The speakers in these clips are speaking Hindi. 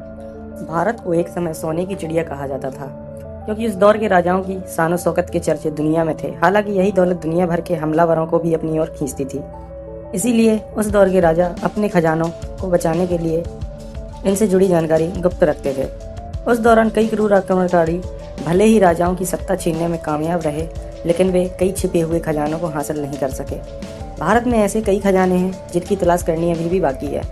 भारत को एक समय सोने की चिड़िया कहा जाता था, क्योंकि उस दौर के राजाओं की शान और शौकत के चर्चे दुनिया में थे। हालांकि यही दौलत दुनिया भर के हमलावरों को भी अपनी ओर खींचती थी। इसीलिए उस दौर के राजा अपने खजानों को बचाने के लिए इनसे जुड़ी जानकारी गुप्त रखते थे। उस दौरान कई क्रूर आक्रमणकारी भले ही राजाओं की सत्ता छीनने में कामयाब रहे, लेकिन वे कई छिपे हुए खजानों को हासिल नहीं कर सके। भारत में ऐसे कई खजाने हैं जिनकी तलाश करनी अभी भी बाकी है।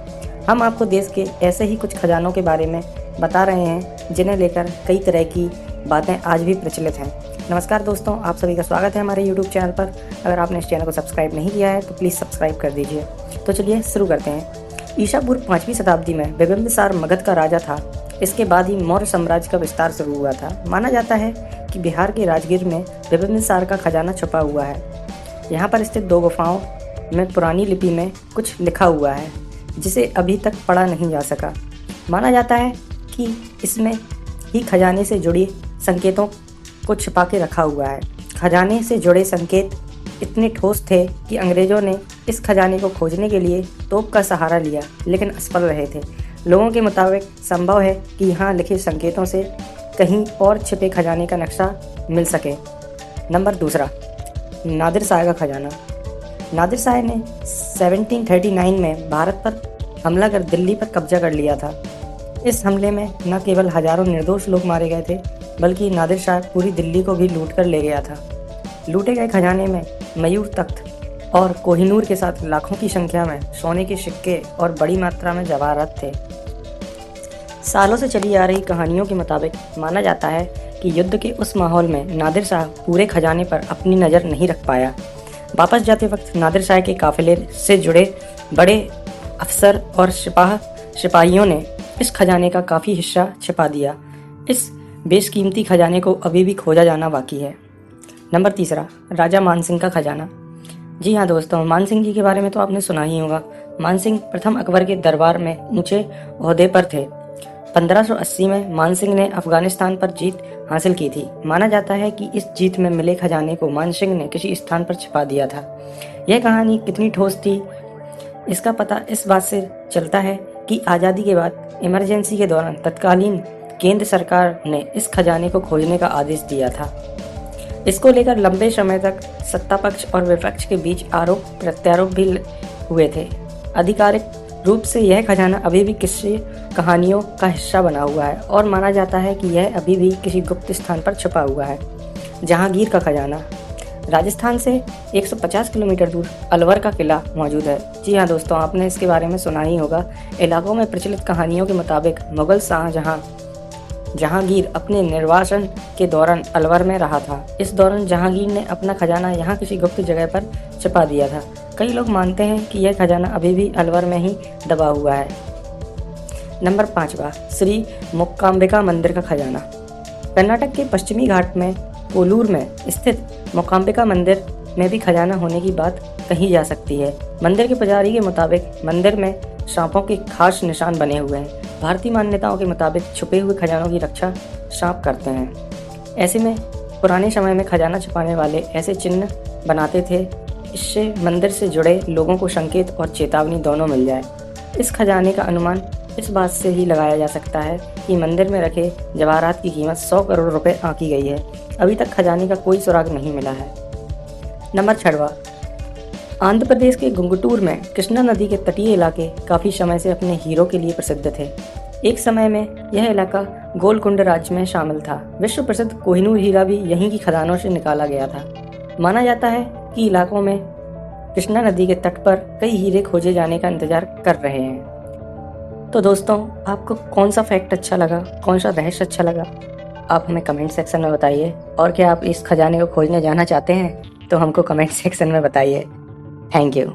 हम आपको देश के ऐसे ही कुछ खजानों के बारे में बता रहे हैं जिन्हें लेकर कई तरह की बातें आज भी प्रचलित हैं। नमस्कार दोस्तों, आप सभी का स्वागत है हमारे YouTube चैनल पर। अगर आपने इस चैनल को सब्सक्राइब नहीं किया है तो प्लीज़ सब्सक्राइब कर दीजिए। तो चलिए शुरू करते हैं। ईसा पूर्व 5वीं शताब्दी में बिंबिसार मगध का राजा था। इसके बाद ही मौर्य साम्राज्य का विस्तार शुरू हुआ था। माना जाता है कि बिहार के राजगीर में बिंबिसार का खजाना छुपा हुआ है। यहाँ पर स्थित 2 गुफाओं में पुरानी लिपि में कुछ लिखा हुआ है जिसे अभी तक पढ़ा नहीं जा सका। माना जाता है कि इसमें ही खजाने से जुड़े संकेतों को छिपा के रखा हुआ है। खजाने से जुड़े संकेत इतने ठोस थे कि अंग्रेजों ने इस खजाने को खोजने के लिए तोप का सहारा लिया, लेकिन असफल रहे थे। लोगों के मुताबिक संभव है कि यहाँ लिखे संकेतों से कहीं और छिपे खजाने का नक्शा मिल सके। नंबर 2, नादिर शाह का खजाना। नादिर शाह ने 1739 में भारत पर हमला कर दिल्ली पर कब्जा कर लिया था। इस हमले में न केवल हजारों निर्दोष लोग मारे गए थे, बल्कि नादिर शाह पूरी दिल्ली को भी लूट कर ले गया था। लूटे गए खजाने में मयूर तख्त और कोहिनूर के साथ लाखों की संख्या में सोने के सिक्के और बड़ी मात्रा में जवाहरात थे। सालों से चली आ रही कहानियों के मुताबिक माना जाता है कि युद्ध के उस माहौल में नादिर शाह पूरे खजाने पर अपनी नज़र नहीं रख पाया। वापस जाते वक्त नादिर शाह के काफिले से जुड़े बड़े अफसर और सिपाहियों ने इस खजाने का काफ़ी हिस्सा छिपा दिया। इस बेशकीमती खजाने को अभी भी खोजा जाना बाकी है। नंबर 3, राजा मानसिंह का खजाना। जी हाँ दोस्तों, मानसिंह जी के बारे में तो आपने सुना ही होगा। मानसिंह प्रथम अकबर के दरबार में ऊंचे ओहदे पर थे। 1580 में मानसिंह ने अफगानिस्तान पर जीत हासिल की थी। माना जाता है कि इस जीत में मिले खजाने को मानसिंह ने किसी स्थान पर छिपा दिया था। यह कहानी कितनी ठोस थी, इसका पता इस बात से चलता है कि आज़ादी के बाद इमरजेंसी के दौरान तत्कालीन केंद्र सरकार ने इस खजाने को खोजने का आदेश दिया था। इसको लेकर लंबे समय तक सत्ता पक्ष और विपक्ष के बीच आरोप प्रत्यारोप भी हुए थे। आधिकारिक रूप से यह खजाना अभी भी किसी कहानियों का हिस्सा बना हुआ है और माना जाता है कि यह अभी भी किसी गुप्त स्थान पर छुपा हुआ है। जहांगीर का खजाना। राजस्थान से 150 किलोमीटर दूर अलवर का किला मौजूद है। जी हाँ दोस्तों, आपने इसके बारे में सुना ही होगा। इलाकों में प्रचलित कहानियों के मुताबिक मुगल शाहजहां जहांगीर अपने निर्वासन के दौरान अलवर में रहा था। इस दौरान जहांगीर ने अपना खजाना यहाँ किसी गुप्त जगह पर छिपा दिया था। कई लोग मानते हैं कि यह खजाना अभी भी अलवर में ही दबा हुआ है। नंबर 5, श्री मूकांबिका मंदिर का खजाना। कर्नाटक के पश्चिमी घाट में कोलूर में स्थित मूकांबिका मंदिर में भी खजाना होने की बात कही जा सकती है। मंदिर के पुजारी के मुताबिक मंदिर में सांपों के खास निशान बने हुए हैं। भारतीय मान्यताओं के मुताबिक छुपे हुए खजानों की रक्षा सांप करते हैं। ऐसे में पुराने समय में खजाना छुपाने वाले ऐसे चिन्ह बनाते थे, इससे मंदिर से जुड़े लोगों को संकेत और चेतावनी दोनों मिल जाए। इस खजाने का अनुमान इस बात से ही लगाया जा सकता है कि मंदिर में रखे जवाहरात की कीमत 100 करोड़ रुपए आंकी गई है। अभी तक खजाने का कोई सुराग नहीं मिला है। नंबर 6, आंध्र प्रदेश के गुंगटूर में कृष्णा नदी के तटीय इलाके काफ़ी समय से अपने हीरो के लिए प्रसिद्ध थे। एक समय में यह इलाका गोलकुंड राज्य में शामिल था। विश्व प्रसिद्ध कोहिनूर हीरा भी यहीं की खदानों से निकाला गया था। माना जाता है कि इलाकों में कृष्णा नदी के तट पर कई हीरे खोजे जाने का इंतजार कर रहे हैं। तो दोस्तों, आपको कौन सा फैक्ट अच्छा लगा, कौन सा रहस्य अच्छा लगा, आप हमें कमेंट सेक्शन में बताइए। और क्या आप इस खजाने को खोजने जाना चाहते हैं तो हमको कमेंट सेक्शन में बताइए। Thank you.